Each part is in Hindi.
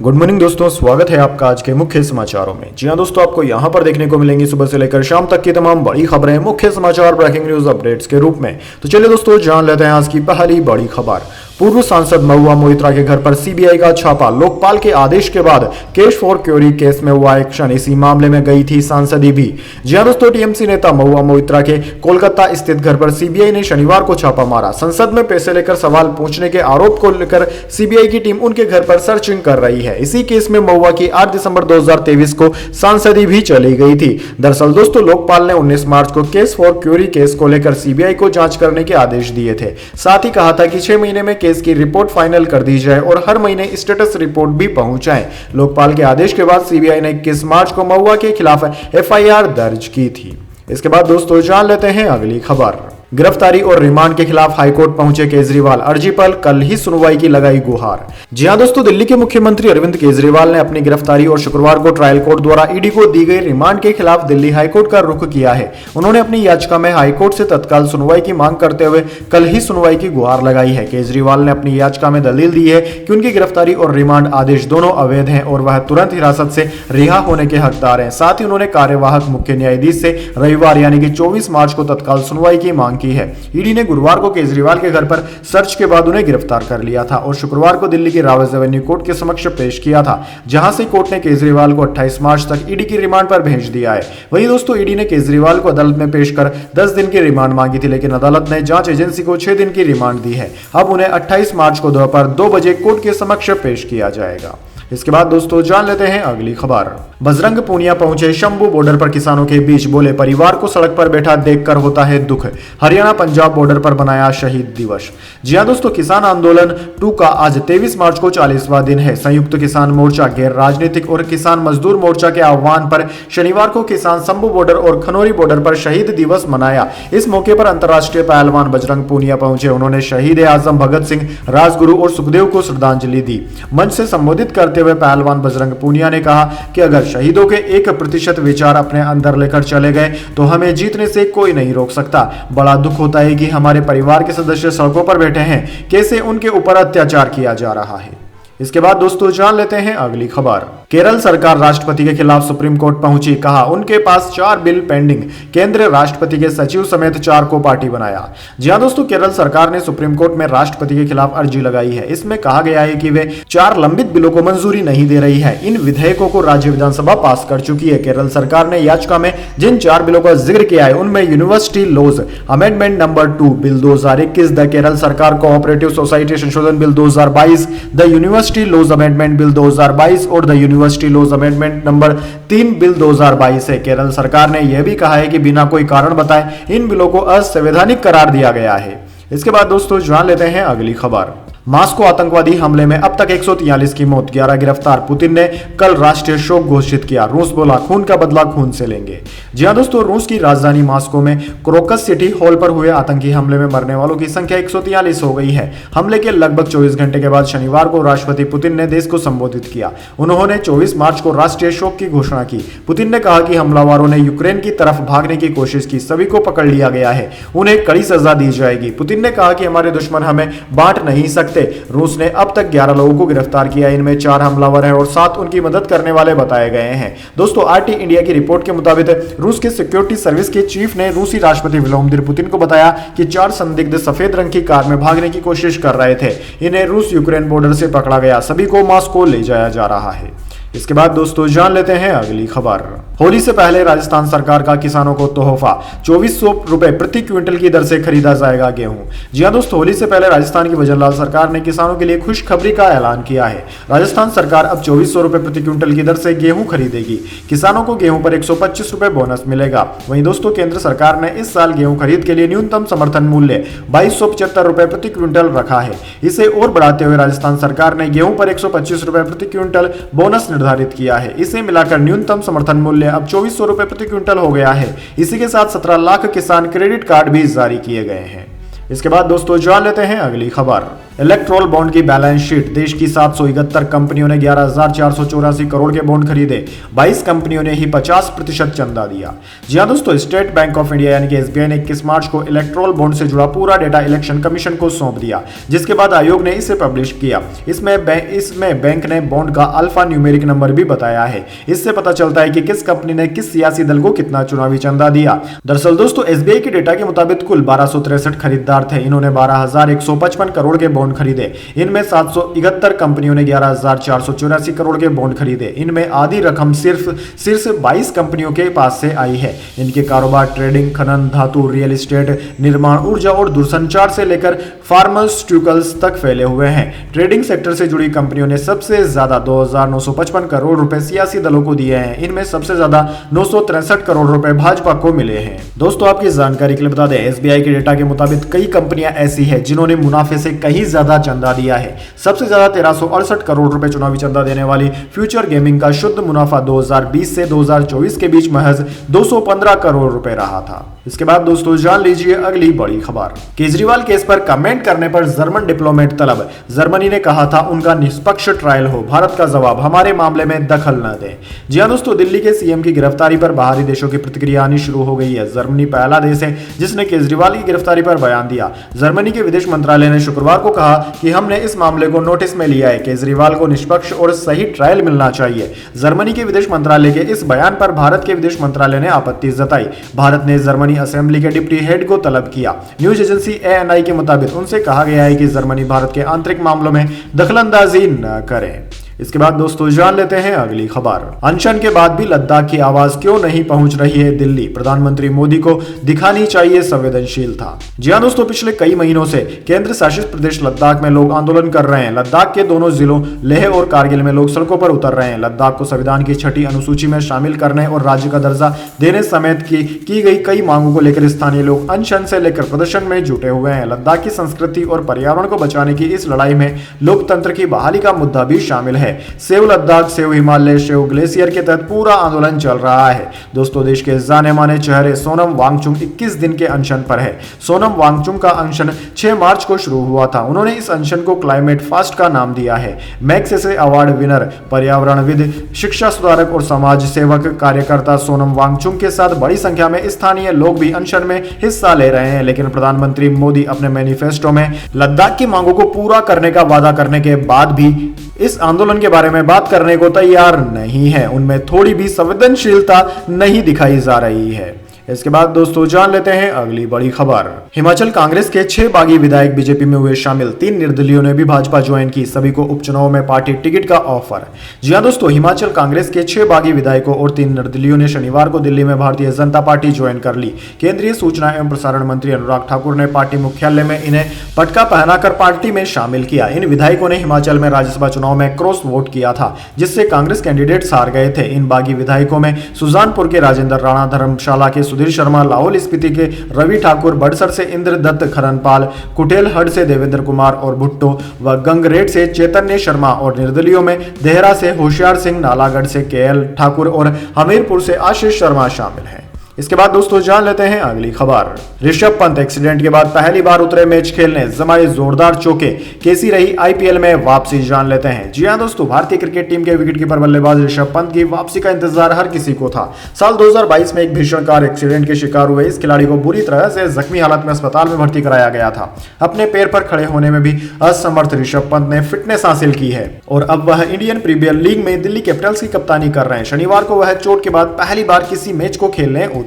गुड मॉर्निंग दोस्तों, स्वागत है आपका आज के मुख्य समाचारों में। जी हां दोस्तों, आपको यहां पर देखने को मिलेंगी सुबह से लेकर शाम तक की तमाम बड़ी खबरें मुख्य समाचार ब्रेकिंग न्यूज अपडेट्स के रूप में। तो चलिए दोस्तों, जान लेते हैं आज की पहली बड़ी खबर। पूर्व सांसद महुआ मोइत्रा के घर पर सीबीआई का छापा। लोकपाल के आदेश के बाद केस फॉर क्यूरी केस में हुआ एक्शन। इसी मामले में गई थी सांसदी भी। जी हां दोस्तों, टीएमसी नेता महुआ मोइत्रा के कोलकाता स्थित घर पर सीबीआई ने शनिवार को छापा मारा। संसद में पैसे लेकर सवाल पूछने के आरोप को लेकर सीबीआई की टीम उनके घर पर सर्चिंग कर रही है। इसी केस में महुआ की 8 दिसंबर 2023 को सांसदी भी चली गई थी। दरअसल दोस्तों, लोकपाल ने 19 मार्च को केस फॉर क्यूरी केस को लेकर सीबीआई को जांच करने के आदेश दिए थे। साथ ही कहा था कि 6 महीने में केस की रिपोर्ट फाइनल कर दी जाए और हर महीने स्टेटस रिपोर्ट भी पहुंचाए। लोकपाल के आदेश के बाद सीबीआई ने 21 मार्च को महुआ के खिलाफ एफआईआर दर्ज की थी। इसके बाद दोस्तों, जान लेते हैं अगली खबर। गिरफ्तारी और रिमांड के खिलाफ हाईकोर्ट पहुंचे केजरीवाल। अर्जी पर कल ही सुनवाई की लगाई गुहार। जी हां दोस्तों, दिल्ली के मुख्यमंत्री अरविंद केजरीवाल ने अपनी गिरफ्तारी और शुक्रवार को ट्रायल कोर्ट द्वारा ईडी को दी गई रिमांड के खिलाफ दिल्ली हाईकोर्ट का रुख किया है। उन्होंने अपनी याचिका में हाईकोर्ट से तत्काल सुनवाई की मांग करते हुए कल ही सुनवाई की गुहार लगाई है। केजरीवाल ने अपनी याचिका में दलील दी है कि उनकी गिरफ्तारी और रिमांड आदेश दोनों अवैध हैं और वह तुरंत हिरासत से रिहा होने के हकदार हैं। साथ ही उन्होंने कार्यवाहक मुख्य न्यायाधीश से रविवार यानी कि 24 मार्च को तत्काल सुनवाई की मांग की है। ईडी ने गुरुवार को केजरीवाल के घर पर सर्च के बाद उन्हें गिरफ्तार कर लिया था और शुक्रवार को दिल्ली की रावत एवेन्यू कोर्ट के समक्ष पेश किया था, जहां से कोर्ट ने केजरीवाल को 28 मार्च तक ईडी की रिमांड पर भेज दिया है। वहीं दोस्तों, ईडी ने केजरीवाल को अदालत में पेश कर 10 दिन की रिमांड मांगी थी, लेकिन अदालत ने जांच एजेंसी को 6 दिन की रिमांड दी है। अब उन्हें 28 मार्च को दोपहर 2 बजे कोर्ट के समक्ष पेश किया जाएगा। इसके बाद दोस्तों, जान लेते हैं अगली खबर। बजरंग पूनिया पहुंचे शंभू बॉर्डर पर किसानों के बीच, बोले परिवार को सड़क पर बैठा देखकर होता है दुख। हरियाणा पंजाब बॉर्डर पर बनाया शहीद दिवस। जी हां दोस्तों, किसान आंदोलन 2 का आज 23 मार्च को 40वां दिन है। संयुक्त किसान मोर्चा, गैर राजनीतिक और किसान मजदूर मोर्चा के आह्वान पर शनिवार को किसान शंभू बॉर्डर और खनौरी बॉर्डर पर शहीद दिवस मनाया। इस मौके पर अंतर्राष्ट्रीय पहलवान बजरंग पूनिया पहुंचे। उन्होंने शहीद आजम भगत सिंह, राजगुरु और सुखदेव को श्रद्धांजलि दी। मंच से संबोधित करते हुए पहलवान बजरंग पूनिया ने कहा कि अगर शहीदों के 1% विचार अपने अंदर लेकर चले गए तो हमें जीतने से कोई नहीं रोक सकता। बड़ा दुख होता है कि हमारे परिवार के सदस्य सड़कों पर बैठे हैं, कैसे उनके ऊपर अत्याचार किया जा रहा है। इसके बाद दोस्तों, जान लेते हैं अगली खबर। केरल सरकार राष्ट्रपति के खिलाफ सुप्रीम कोर्ट पहुंची। कहा उनके पास 4 बिल पेंडिंग। केंद्र राष्ट्रपति के सचिव समेत 4 को पार्टी बनाया। जी हां दोस्तों, केरल सरकार ने सुप्रीम कोर्ट में राष्ट्रपति के खिलाफ अर्जी लगाई है। इसमें कहा गया है कि वे 4 लंबित बिलों को मंजूरी नहीं दे रही है। इन विधेयकों को राज्य विधानसभा पास कर चुकी है। केरल सरकार ने याचिका में जिन 4 बिलों का जिक्र किया है उनमें university laws amendment number 2 bill 2021, the Kerala सरकार कोऑपरेटिव सोसाइटी संशोधन bill 2022, the university laws amendment bill 2022 और the university laws amendment number 3 bill 2022 है। केरल सरकार ने यह भी कहा है कि बिना कोई कारण बताए इन बिलों को असंवैधानिक करार दिया गया है। इसके बाद दोस्तों, जान लेते हैं अगली खबर। मास्को आतंकवादी हमले में अब तक 143 की मौत, 11 गिरफ्तार। पुतिन ने कल राष्ट्रीय शोक घोषित किया। रूस बोला खून का बदला खून से लेंगे। जी हां दोस्तों, रूस की राजधानी मास्को में क्रोकस सिटी हॉल पर हुए आतंकी हमले में मरने वालों की संख्या 143 हो गई है। हमले के लगभग 24 घंटे के बाद शनिवार को राष्ट्रपति पुतिन ने देश को संबोधित किया। उन्होंने 24 मार्च को राष्ट्रीय शोक की घोषणा की। पुतिन ने कहा कि हमलावरों ने यूक्रेन की तरफ भागने की कोशिश की, सभी को पकड़ लिया गया है, उन्हें कड़ी सजा दी जाएगी। पुतिन ने कहा कि हमारे दुश्मन हमें बांट नहीं सकते। रूस ने अब तक 11 लोगों को गिरफ्तार किया। इनमें 4 हमलावर हैं और 7 उनकी मदद करने वाले बताए गए हैं। दोस्तों, आरटी इंडिया की रिपोर्ट के मुताबिक रूस के सिक्योरिटी सर्विस के चीफ ने रूसी राष्ट्रपति व्लादिमीर पुतिन को बताया कि 4 संदिग्ध सफेद रंग की कार में भागने की कोशिश कर रहे थे। इन्हें रूस यूक्रेन बॉर्डर से पकड़ा गया। सभी को मास्को ले जाया जा रहा है। इसके बाद दोस्तों, जान लेते हैं अगली खबर। होली से पहले राजस्थान सरकार का किसानों को तोहफा, 2400 रुपए प्रति क्विंटल की दर से खरीदा जाएगा गेहूं। जी हां दोस्तों, होली से पहले राजस्थान की वजरलाल सरकार ने किसानों के लिए खुशखबरी का ऐलान किया है। राजस्थान सरकार अब 2400 रुपए प्रति क्विंटल की दर से गेहूं खरीदेगी। किसानों को गेहूं पर 125 रुपए बोनस मिलेगा। वहीं दोस्तों, केंद्र सरकार ने इस साल गेहूं खरीद के लिए न्यूनतम समर्थन मूल्य 2275 रुपए प्रति क्विंटल रखा है। इसे और बढ़ाते हुए राजस्थान सरकार ने गेहूं पर 125 रुपए प्रति क्विंटल बोनस निर्धारित किया है। इसे मिलाकर न्यूनतम समर्थन मूल्य अब 2400 रुपए प्रति क्विंटल हो गया है। इसी के साथ 17 लाख किसान क्रेडिट कार्ड भी जारी किए गए हैं। इसके बाद दोस्तों, जान लेते हैं अगली खबर। इलेक्ट्रोल बॉन्ड की बैलेंस शीट। देश की 771 कंपनियों ने 11,484 करोड़ के बॉन्ड खरीदे, 22 कंपनियों ने ही 50% चंदा दिया। जी हां दोस्तों, स्टेट बैंक ऑफ इंडिया यानी कि एसबीआई ने 21 मार्च को इलेक्ट्रोल बॉन्ड से जुड़ा पूरा डेटा इलेक्शन कमीशन को सौंप दिया, जिसके बाद आयोग ने इसे पब्लिश किया। इसमें बैंक ने बॉन्ड का अल्फा न्यूमेरिक नंबर भी बताया है। इससे पता चलता है कि किस कंपनी ने किस सियासी दल को कितना चुनावी चंदा दिया। दरअसल दोस्तों, एसबीआई के डेटा के मुताबिक कुल 1263 खरीदार थे। इन्होंने 12,155 करोड़ के बॉन्ड खरीदे। इनमें 771 कंपनियों ने 11,484 करोड़ के बॉन्ड खरीदे। इनमें आधी रकम सिर्फ 22 कंपनियों के पास से आई है। इनके कारोबार ट्रेडिंग, खनन, धातु, रियल एस्टेट, निर्माण, ऊर्जा और दूरसंचार से लेकर फार्मास्यूटिकल्स तक फैले हुए हैं। ट्रेडिंग सेक्टर से जुड़ी कंपनियों ने सबसे ज्यादा 2,955 करोड़ रुपए सियासी दलों को दिए हैं। इनमें सबसे ज्यादा 963 करोड़ रुपए भाजपा को मिले हैं। दोस्तों, आपकी जानकारी के लिए बता दें, एसबीआई के डेटा के मुताबिक कई कंपनियां ऐसी हैं जिन्होंने मुनाफे से कहीं ज्यादा चंदा दिया है। सबसे ज्यादा 1368 करोड़ रुपए चुनावी चंदा देने वाली फ्यूचर गेमिंग का शुद्ध मुनाफा 2020 से 2024 के बीच महज 215 करोड़ रुपए रहा था। इसके बाद दोस्तों जान लीजिए अगली बड़ी खबर। केजरीवाल केस पर कमेंट करने पर जर्मन डिप्लोमेट तलब। जर्मनी ने कहा था उनका निष्पक्ष ट्रायल हो। भारत का जवाब, हमारे मामले में दखल न दें। जी हां दोस्तों, दिल्ली के सीएम की गिरफ्तारी पर बाहरी देशों की प्रतिक्रिया आनी शुरू हो गई है। जर्मनी पहला देश है जिसने केजरीवाल की गिरफ्तारी पर बयान दिया। जर्मनी के विदेश मंत्रालय ने शुक्रवार को कहा कि हमने इस मामले को नोटिस में लिया है। केजरीवाल को निष्पक्ष और सही ट्रायल मिलना चाहिए। जर्मनी के विदेश मंत्रालय के इस बयान पर भारत के विदेश मंत्रालय ने आपत्ति जताई। भारत ने जर्मनी असेंबली के डिप्टी हेड को तलब किया। न्यूज एजेंसी एएनआई के मुताबिक उनसे कहा गया है कि जर्मनी भारत के आंतरिक मामलों में दखलंदाजी न करे। इसके बाद दोस्तों जान लेते हैं अगली खबर। अनशन के बाद भी लद्दाख की आवाज क्यों नहीं पहुंच रही है दिल्ली? प्रधानमंत्री मोदी को दिखानी चाहिए संवेदनशीलता। जी हां दोस्तों, पिछले कई महीनों से केंद्र शासित प्रदेश लद्दाख में लोग आंदोलन कर रहे हैं। लद्दाख के दोनों जिलों लेह और कारगिल में लोग सड़कों पर उतर रहे हैं। लद्दाख को संविधान की 6ठी अनुसूची में शामिल करने और राज्य का दर्जा देने समेत की गई कई मांगों को लेकर स्थानीय लोग अनशन से लेकर प्रदर्शन में जुटे हुए हैं। लद्दाख की संस्कृति और पर्यावरण को बचाने की इस लड़ाई में लोकतंत्र की बहाली का मुद्दा भी शामिल है। Save Ladakh, save Himalaya, save glacier के तहत पूरा आंदोलन चल रहा है। दोस्तों, देश के जाने माने चेहरे सोनम वांगचुक 21 दिन के अनशन पर है। सोनम वांगचुक का अनशन 6 मार्च को शुरू हुआ था। उन्होंने इस अनशन को क्लाइमेट फास्ट का नाम दिया है। मैग्सेसे अवार्ड विनर, पर्यावरणविद, शिक्षा सुधारक और समाज सेवक कार्यकर्ता सोनम वांगचुक के साथ बड़ी संख्या में स्थानीय लोग भी अनशन में हिस्सा ले रहे हैं। लेकिन प्रधानमंत्री मोदी अपने मैनिफेस्टो में लद्दाख की मांगों को पूरा करने का वादा करने के बाद भी इस आंदोलन के बारे में बात करने को तैयार नहीं है। उनमें थोड़ी भी संवेदनशीलता नहीं दिखाई जा रही है। इसके बाद दोस्तों जान लेते हैं अगली बड़ी खबर। हिमाचल कांग्रेस के 6 बागी विधायक बीजेपी में हुए शामिल। 3 निर्दलीयों ने भी भाजपा ज्वाइन की। सभी को उपचुनाव में पार्टी टिकट का ऑफर। जी हां दोस्तों, हिमाचल कांग्रेस के 6 बागी विधायकों और 3 निर्दलीयों ने शनिवार को दिल्ली में भारतीय जनता पार्टी ज्वाइन कर ली। केंद्रीय सूचना एवं प्रसारण मंत्री अनुराग ठाकुर ने पार्टी मुख्यालय में इन्हें पटका पहनाकर पार्टी में शामिल किया। इन विधायकों ने हिमाचल में राज्यसभा चुनाव में क्रॉस वोट किया था, जिससे कांग्रेस कैंडिडेट हार गए थे। इन बागी विधायकों में सुजानपुर के राजेंद्र राणा, धर्मशाला के सुधीर शर्मा, लाहौल स्पीति के रवि ठाकुर, बड़सर से इंद्रदत्त खरनपाल, कुटेलहड़ से देवेंद्र कुमार और भुट्टो व गंगरेट से चैतन्य शर्मा और निर्दलीयों में देहरा से होशियार सिंह, नालागढ़ से केएल ठाकुर और हमीरपुर से आशीष शर्मा शामिल हैं। इसके बाद दोस्तों जान लेते हैं अगली खबर। ऋषभ पंत एक्सीडेंट के बाद पहली बार उतरे मैच खेलने, जमाए जोरदार चौके, कैसी रही आईपीएल में वापसी? जान लेते हैं। जी हां दोस्तों, भारतीय क्रिकेट टीम के विकेटकीपर बल्लेबाज ऋषभ पंत की वापसी का इंतजार हर किसी को था। साल 2022 में एक भीषण कार एक्सीडेंट के शिकार हुए इस खिलाड़ी को बुरी तरह से जख्मी हालत में अस्पताल में भर्ती कराया गया था। अपने पैर पर खड़े होने में भी असमर्थ ऋषभ पंत ने फिटनेस हासिल की है और अब वह इंडियन प्रीमियर लीग में दिल्ली कैपिटल्स की कप्तानी कर रहे हैं। शनिवार को वह चोट के बाद पहली बार किसी मैच को खेलने उतरे।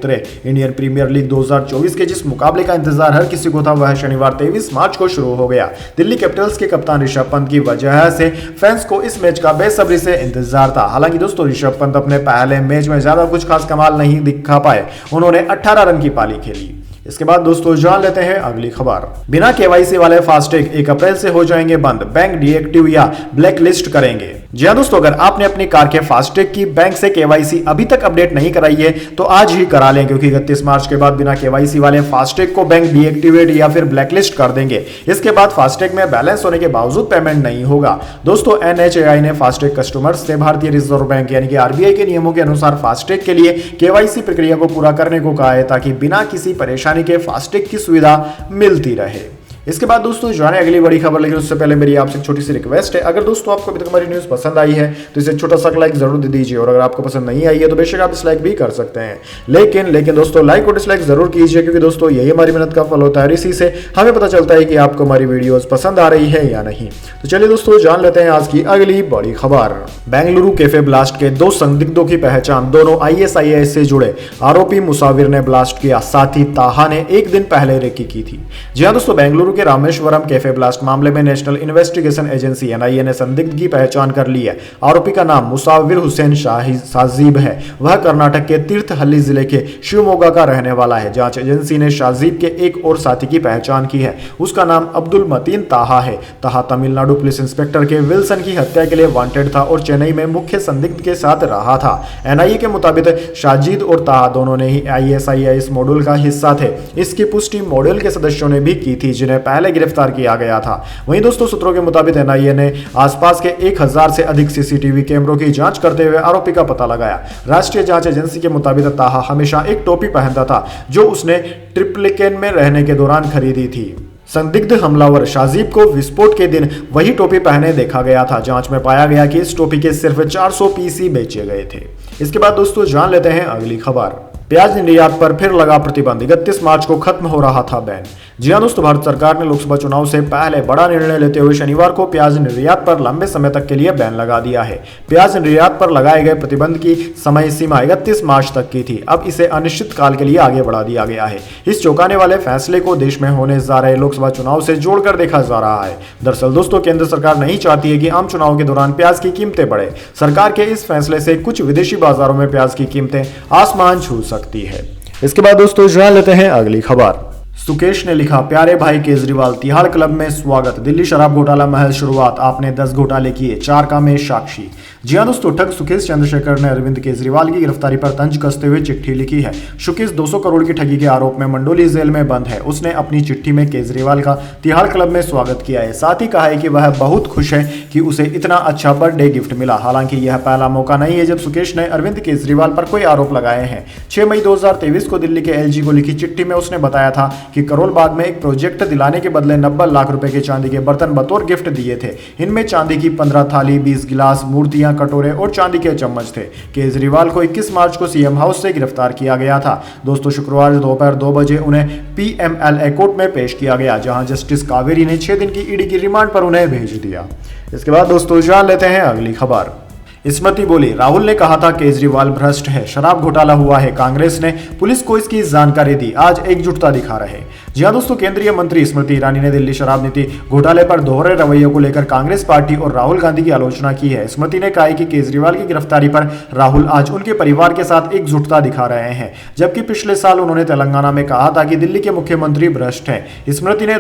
इंडियन प्रीमियर लीग 2024 के जिस मुकाबले का इंतजार हर किसी को था, वह शनिवार 23 मार्च को शुरू हो गया। दिल्ली कैपिटल्स के कप्तान ऋषभ पंत की वजह से फैंस को इस मैच का बेसब्री से इंतजार था। हालांकि दोस्तों, ऋषभ पंत अपने पहले मैच में ज्यादा कुछ खास कमाल नहीं दिखा पाए। उन्होंने 18 रन की पारी खेली। इसके बाद दोस्तों जान लेते हैं अगली खबर। बिना केवाईसी वाले फास्टैग 1 अप्रैल से हो जाएंगे बंद, बैंक डीएक्टिव या ब्लैक लिस्ट करेंगे। जी हां दोस्तों, अगर आपने अपनी कार के फास्टैग की बैंक से केवाईसी अभी तक अपडेट नहीं कराई है तो आज ही करा लें, क्योंकि 31 मार्च के बाद बिना केवाईसी वाले फास्टैग को बैंक डीएक्टिवेट या फिर ब्लैकलिस्ट कर देंगे। इसके बाद फास्टैग में बैलेंस होने के बावजूद पेमेंट नहीं होगा। दोस्तों, एनएचएआई ने फास्टैग कस्टमर्स से भारतीय रिजर्व बैंक यानी कि आरबीआई के नियमों के अनुसार फास्टैग के लिए केवाईसी प्रक्रिया को पूरा करने को कहा है, ताकि बिना किसी परेशानी के फास्टैग की सुविधा मिलती रहे। इसके बाद दोस्तों जाने अगली बड़ी खबर, लेकिन उससे पहले मेरी आपसे एक छोटी सी रिक्वेस्ट है। अगर दोस्तों आपको अभी तक हमारी न्यूज़ पसंद आई है तो इसे छोटा सा लाइक जरूर दे दीजिए, और अगर आपको पसंद नहीं आई है तो बेशक आप डिसलाइक भी कर सकते हैं, लेकिन दोस्तों लाइक और डिसलाइक जरूर कीजिए, क्योंकि दोस्तों यही हमारी मेहनत का फल होता है और इसी से हमें पता चलता है कि आपको हमारी वीडियोस पसंद आ रही है या नहीं। तो चलिए दोस्तों जान लेते हैं आज की अगली बड़ी खबर। बेंगलुरु कैफे ब्लास्ट के 2 संदिग्धों की पहचान, दोनों ISIS से जुड़े। आरोपी मुसाविर ने ब्लास्ट किया, साथी ताहा ने एक दिन पहले रेकी की थी। जी हाँ दोस्तों, बेंगलुरु के रामेश्वरम कैफे ब्लास्ट मामले में नेशनल इन्वेस्टिगेशन एजेंसी NIA ने संदिग्ध की पहचान कर ली है। आरोपी का नाम मुसाविर हुसैन शाजीब है। वह कर्नाटक के तीर्थहल्ली जिले के शिवमोगा का रहने वाला है। जांच एजेंसी ने शाजीब के एक और साथी की पहचान की है। उसका नाम अब्दुल मतीन ताहा है। ताहा तमिलनाडु पुलिस इंस्पेक्टर के विल्सन की हत्या के लिए वांटेड था और चेन्नई में मुख्य संदिग्ध के साथ रहा था। NIA के मुताबिक शाजिद और ताहा दोनों ने ही ISIS मॉड्यूल का हिस्सा थे। इसकी पुष्टि मॉड्यूल के सदस्यों ने भी की थी, जिन्हें पहले गिरफ्तार किया गया था। वहीं दोस्तों सूत्रों के मुताबिक NIA ने आसपास के 1000 से अधिक CCTV कैमरों की जांच करते हुए आरोपी का पता लगाया। राष्ट्रीय जांच एजेंसी के मुताबिक ताहा हमेशा एक टोपी पहनता था, जो उसने ट्रिप्लिकेन में रहने के दौरान खरीदी थी। संदिग्ध हमलावर शाजीब को विस्फोट के दिन वही टोपी पहने देखा गया था। जांच में पाया गया कि इस टोपी के सिर्फ 400 पीस ही बेचे गए थे। इसके बाद दोस्तों जान लेते हैं अगली खबर। प्याज निर्यात पर फिर लगा प्रतिबंध, 31 मार्च को खत्म हो रहा था बैन। जी हाँ दोस्तों, भारत सरकार ने लोकसभा चुनाव से पहले बड़ा निर्णय लेते हुए शनिवार को प्याज निर्यात पर लंबे समय तक के लिए बैन लगा दिया है। प्याज निर्यात पर लगाए गए प्रतिबंध की समय सीमा 31 मार्च तक की थी। अब इसे अनिश्चित काल के लिए आगे बढ़ा दिया गया है। इस चौंकाने वाले फैसले को देश में होने जा रहे लोकसभा चुनाव से जोड़कर देखा जा रहा है। दरअसल दोस्तों, केंद्र सरकार नहीं चाहती है कि आम चुनाव के दौरान प्याज की कीमतें बढ़े। सरकार के इस फैसले से कुछ विदेशी बाजारों में प्याज की कीमतें आसमान छू सकती है। इसके बाद दोस्तों जान लेते हैं अगली खबर। सुकेश ने लिखा, प्यारे भाई केजरीवाल, तिहाड़ क्लब में स्वागत। दिल्ली शराब घोटाला महज शुरुआत, आपने 10 घोटाले किए, 4 का मैं साक्षी। जी हाँ दोस्तों, ठग सुकेश चंद्रशेखर ने अरविंद केजरीवाल की गिरफ्तारी पर तंज कसते हुए चिट्ठी लिखी है। सुकेश 200 करोड़ की ठगी के आरोप में मंडोली जेल में बंद है। उसने अपनी चिट्ठी में केजरीवाल का तिहाड़ क्लब में स्वागत किया है। साथ ही कहा है कि वह बहुत खुश है कि उसे इतना अच्छा बर्थडे गिफ्ट मिला। हालांकि यह पहला मौका नहीं है जब सुकेश ने अरविंद केजरीवाल पर कोई आरोप लगाए हैं। 6 मई 2023 को दिल्ली के LG को लिखी चिट्ठी में उसने बताया था कि करोल बाग में एक प्रोजेक्ट दिलाने के बदले 90 लाख रुपए के चांदी के बर्तन बतौर गिफ्ट दिए थे। इनमें चांदी की 15 थाली, 20 गिलास, मूर्तियां, कटोरे और चांदी के चम्मच थे। केजरीवाल को 21 मार्च को CM हाउस से गिरफ्तार किया गया था। दोस्तों शुक्रवार दोपहर 2 बजे उन्हें PMLA कोर्ट में पेश किया गया, जहां जस्टिस कावेरी ने 6 दिन की ED की रिमांड पर उन्हें भेज दिया। इसके बाद दोस्तों जान लेते हैं अगली खबर। स्मृति बोली, राहुल ने कहा था केजरीवाल भ्रष्ट है, शराब घोटाला हुआ है, कांग्रेस ने पुलिस को इसकी जानकारी दी, आज एकजुटता दिखा रहे। जी हाँ दोस्तों, केंद्रीय मंत्री स्मृति ईरानी ने दिल्ली शराब नीति घोटाले पर दोहरे रवैये को लेकर कांग्रेस पार्टी और राहुल गांधी की आलोचना की है। स्मृति ने कहा कि केजरीवाल की गिरफ्तारी पर राहुल आज उनके परिवार के साथ एकजुटता दिखा रहे हैं, जबकि पिछले साल उन्होंने तेलंगाना में कहा था कि दिल्ली के मुख्यमंत्री भ्रष्ट है। स्मृति ने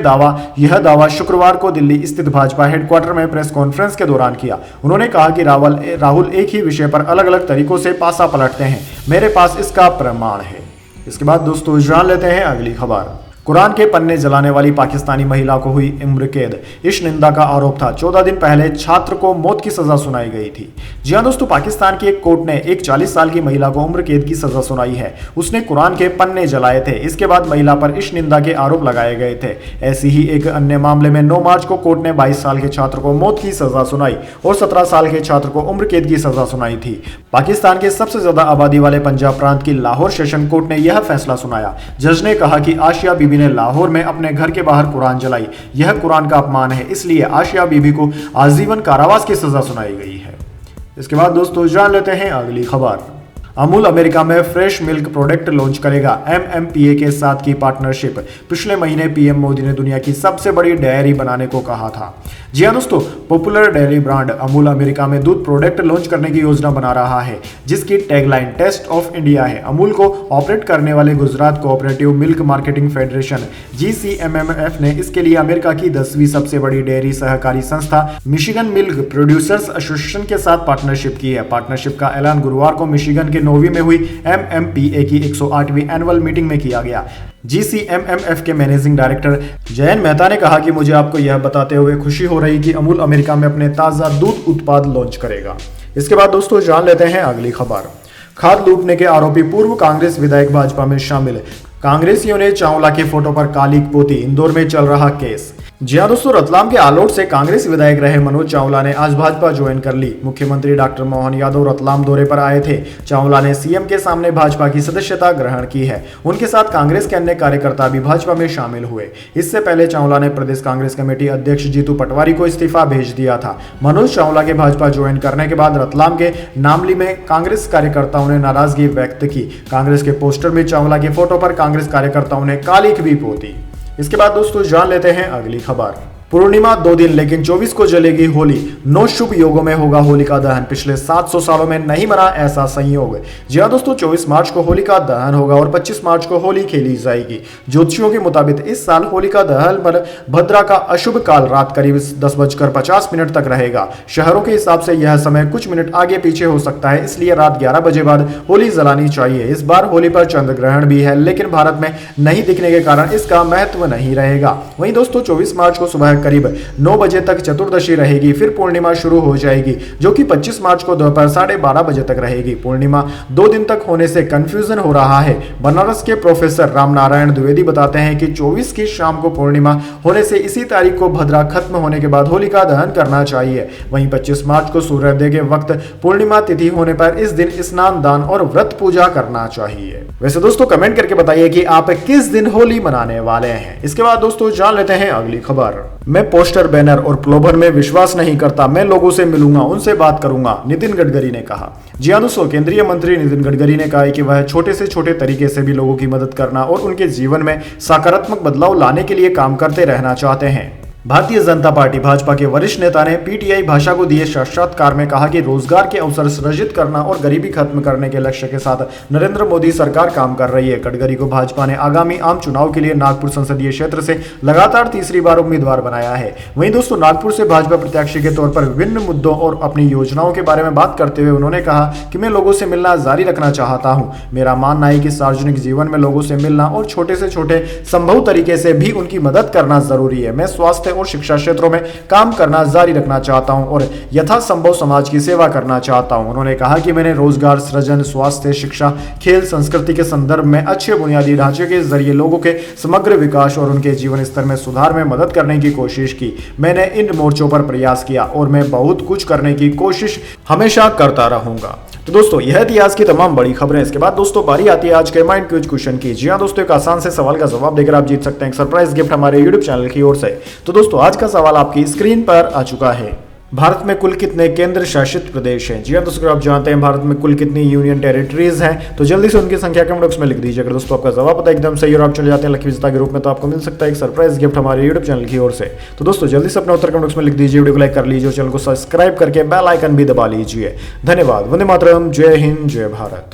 यह दावा शुक्रवार को दिल्ली स्थित भाजपा हेडक्वार्टर में प्रेस कॉन्फ्रेंस के दौरान किया। उन्होंने कहा कि राहुल एक ही विषय पर अलग अलग तरीकों से पासा पलटते हैं, मेरे पास इसका प्रमाण है। इसके बाद दोस्तों जान लेते हैं अगली खबर। कुरान के पन्ने जलाने वाली पाकिस्तानी महिला को हुई उम्र कैद, इस निंदा का आरोप था। 14 दिन पहले छात्र को मौत की सजा सुनाई गई थी। जी हाँ दोस्तों, पाकिस्तान की एक कोर्ट ने एक 40 साल की महिला को उम्र कैद की सजा सुनाई है। उसने कुरान के पन्ने जलाए थे। इसके बाद महिला पर इस निंदा के आरोप लगाए गए थे। ऐसी ही एक अन्य मामले में 9 मार्च को कोर्ट ने 22 साल के छात्र को मौत की सजा सुनाई और 17 साल के छात्र को उम्र कैद की सजा सुनाई थी। पाकिस्तान के सबसे ज्यादा आबादी वाले पंजाब प्रांत की लाहौर सेशन कोर्ट ने यह फैसला सुनाया। जज ने कहा कि आशिया बीबी ने लाहौर में अपने घर के बाहर कुरान जलाई, यह कुरान का अपमान है, इसलिए आशिया बीबी को आजीवन कारावास की सजा सुनाई गई है। इसके बाद दोस्तों जान लेते हैं अगली खबर। अमूल अमेरिका में फ्रेश मिल्क प्रोडक्ट लॉन्च करेगा, MMPA के साथ की पार्टनरशिप। पिछले महीने PM मोदी ने दुनिया की सबसे बड़ी डेयरी बनाने को कहा था। जी हाँ दोस्तों, popular dairy brand Amul America में दूध प्रोडक्ट लॉन्च करने की योजना बना रहा है, जिसकी टैगलाइन टेस्ट ऑफ इंडिया है। अमूल को ऑपरेट करने वाले Gujarat cooperative milk marketing federation GCMMF ने इसके लिए अमेरिका की 10वीं सबसे बड़ी डेयरी सहकारी संस्था मिशिगन मिल्क प्रोड्यूसर्स एसोसिएशन के साथ पार्टनरशिप की है। पार्टनरशिप का ऐलान गुरुवार को मिशिगन के 9वीं में हुई MMPA की 108वीं एनुअल मीटिंग में किया गया। GCMMF के मैनेजिंग डायरेक्टर जयंत मेहता ने कहा कि मुझे आपको यह बताते हुए खुशी हो रही कि अमूल अमेरिका में अपने ताज़ा दूध उत्पाद लॉन्च करेगा। इसके बाद दोस्तों जान लेते हैं अगली खबर। खाद लूटने के आरोपी पूर्व कांग्रेस विधायक भाजपा में शामिल, कांग्रेसियों ने चावला के फोटो पर कालिक पोती, इंदौर में चल रहा केस। जी हाँ दोस्तों, रतलाम के आलोट से कांग्रेस विधायक रहे मनोज चावला ने आज भाजपा ज्वाइन कर ली। मुख्यमंत्री डॉक्टर मोहन यादव रतलाम दौरे पर आए थे। चावला ने सीएम के सामने भाजपा की सदस्यता ग्रहण की है। उनके साथ कांग्रेस के अन्य कार्यकर्ता भी भाजपा में शामिल हुए। इससे पहले चावला ने प्रदेश कांग्रेस कमेटी अध्यक्ष जीतू पटवारी को इस्तीफा भेज दिया था। मनोज चावला के भाजपा ज्वाइन करने के बाद रतलाम के नामली में कांग्रेस कार्यकर्ताओं ने नाराजगी व्यक्त की। कांग्रेस के पोस्टर में चावला की फोटो पर कांग्रेस कार्यकर्ताओं ने कालिख भी पोती। इसके बाद दोस्तों जान लेते हैं अगली खबर। पूर्णिमा 2 दिन लेकिन 24 को जलेगी होली। 9 शुभ योगों में होगा होलिका दहन। पिछले 700 सालों में नहीं बना ऐसा संयोग। जी हाँ दोस्तों, 24 मार्च को होलिका दहन होगा और 25 मार्च को होली खेली जाएगी। ज्योतिषियों के मुताबिक इस साल होलिका दहन पर भद्रा का अशुभ काल रात करीब 10:50 तक रहेगा। शहरों के हिसाब से यह समय कुछ मिनट आगे पीछे हो सकता है, इसलिए रात 11 बजे बाद होली जलानी चाहिए। इस बार होली पर चंद्र ग्रहण भी है, लेकिन भारत में नहीं दिखने के कारण इसका महत्व नहीं रहेगा। वहीं दोस्तों 24 मार्च को सुबह करीब 9 बजे तक चतुर्दशी रहेगी, फिर पूर्णिमा शुरू हो जाएगी जो कि 25 मार्च को दोपहर 12:30 बजे तक रहेगी। पूर्णिमा 2 दिन तक होने से कंफ्यूजन हो रहा है। बनारस के प्रोफेसर रामनारायण द्विवेदी बताते हैं कि 24 की शाम को पूर्णिमा होने से इसी तारीख को भद्रा खत्म होने के बाद होलिका दहन करना चाहिए। वहीं 25 मार्च को सूर्योदय के वक्त पूर्णिमा तिथि होने पर इस दिन स्नान दान और व्रत पूजा करना चाहिए। वैसे दोस्तों कमेंट करके बताइए कि आप किस दिन होली मनाने वाले हैं। इसके बाद दोस्तों जान लेते हैं अगली खबर। मैं पोस्टर, बैनर और प्रलोभन में विश्वास नहीं करता। मैं लोगों से मिलूंगा, उनसे बात करूंगा, नितिन गडकरी ने कहा। जी हाँ दोस्तों, केंद्रीय मंत्री नितिन गडकरी ने कहा है कि वह छोटे से छोटे तरीके से भी लोगों की मदद करना और उनके जीवन में सकारात्मक बदलाव लाने के लिए काम करते रहना चाहते हैं। भारतीय जनता पार्टी भाजपा के वरिष्ठ नेता ने पीटीआई भाषा को दिए साक्षात्कार में कहा कि रोजगार के अवसर सृजित करना और गरीबी खत्म करने के लक्ष्य के साथ नरेंद्र मोदी सरकार काम कर रही है। गडकरी को भाजपा ने आगामी आम चुनाव के लिए नागपुर संसदीय क्षेत्र से लगातार तीसरी बार उम्मीदवार बनाया है। वहीं दोस्तों नागपुर से भाजपा प्रत्याशी के तौर पर विभिन्न मुद्दों और अपनी योजनाओं के बारे में बात करते हुए उन्होंने कहा कि मैं लोगों से मिलना जारी रखना चाहता हूं। मेरा मानना है कि सार्वजनिक जीवन में लोगों से मिलना और छोटे से छोटे संभव तरीके से भी उनकी मदद करना जरूरी है। मैं स्वास्थ्य और शिक्षा क्षेत्रों में काम करना जारी रखना चाहता हूं और यथासंभव समाज की सेवा करना चाहता हूं। उन्होंने कहा कि मैंने रोजगार सृजन, स्वास्थ्य, शिक्षा, खेल, संस्कृति के संदर्भ में अच्छे बुनियादी ढांचे के जरिए लोगों के समग्र विकास और उनके जीवन स्तर में सुधार में मदद करने की कोशिश की। मैंने इन मोर्चों पर प्रयास किया और मैं बहुत कुछ करने की कोशिश हमेशा करता रहूंगा। तो दोस्तों यह थी आज की तमाम बड़ी खबरें। इसके बाद दोस्तों बारी आती है आज के माइंड क्विज क्वेश्चन की। जी हाँ दोस्तों, एक आसान से सवाल का जवाब देकर आप जीत सकते हैं एक सरप्राइज गिफ्ट हमारे यूट्यूब चैनल की ओर से। तो दोस्तों आज का सवाल आपकी स्क्रीन पर आ चुका है। भारत में कुल कितने केंद्र शासित प्रदेश हैं? जी हाँ दोस्तों, आप जानते हैं भारत में कुल कितनी यूनियन टेरिटरीज हैं? तो जल्दी से उनकी संख्या कमेंट बॉक्स में लिख दीजिए। अगर दोस्तों आपका जवाब पता एकदम सही और आप चले जाते हैं लकी विजेता के रूप में, तो आपको मिल सकता है एक सरप्राइज गिफ्ट हमारे यूट्यूब चैनल की ओर से। तो दोस्तों जल्दी से अपना उत्तर कमेंट बॉक्स में लिख दीजिए, वीडियो को लाइक कर लीजिए, चैनल को सब्सक्राइब करके बेल आइकन भी दबा लीजिए। धन्यवाद। वंदे मातरम। जय हिंद, जय भारत।